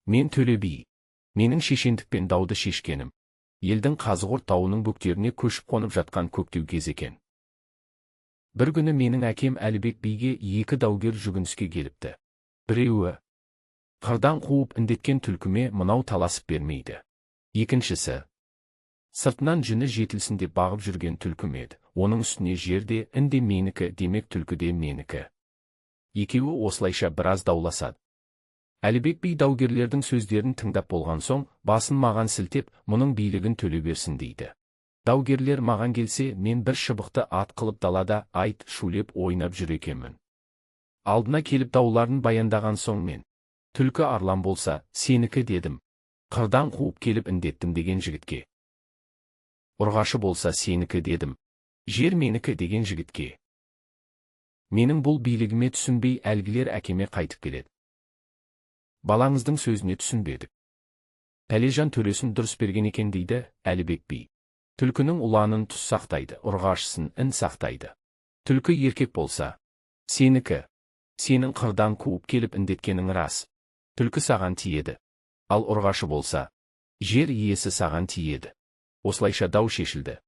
Мен Төле би. Менің шешендікпен дауды шешкенім. Елдің Қазығұрт тауының бөктеріне көшіп қонып жатқан көктеу кез екен. Бір күні менің әкем Әлібек биге екі даугер жүгініске келіпті. Біреуі: қырдан қуып індеткен түлкіме мынау таласып бермейді. Екіншісі: сыртынан жүні жетілсін деп бағып жүрген түлкім еді. Оның үстіне жерде інде менікі, демек түлкі де менікі. Екеуі осылайша біраз дауласады. Әлібек би даугерлердің сөздерін тыңдап болған соң, басын маған сілтеп, мұның билігін төле берсін дейді. Даугерлер маған келсе, мен бір шыбықты ат қылып далада айт шулеп ойнап жүр екенмін. Алдына келіп дауларын баяндаған соң мен: түлкі арлан болса, сенікі дедім. Қырдан қуып келіп індеттім деген жігітке. Ұрғашы болса сенікі дедім. Жер менікі деген жігітке. Менің бұл билігіме түсінбей әлгілер әкеме қайтып келеді. Балаңыздың сөзіне түсінбедік. Пәлежан төресін дұрыс берген екен дейді Әлібек би. Түлкінің ұланын тұз сақтайды, ұрғашысын ін сақтайды. Түлкі еркек болса сенікі. Сенің қырдан қуып келіп індеткенің рас. Түлкі саған тиеді. Ал ұрғашы болса жер иесі саған тиеді. Осылайша дау шешілді.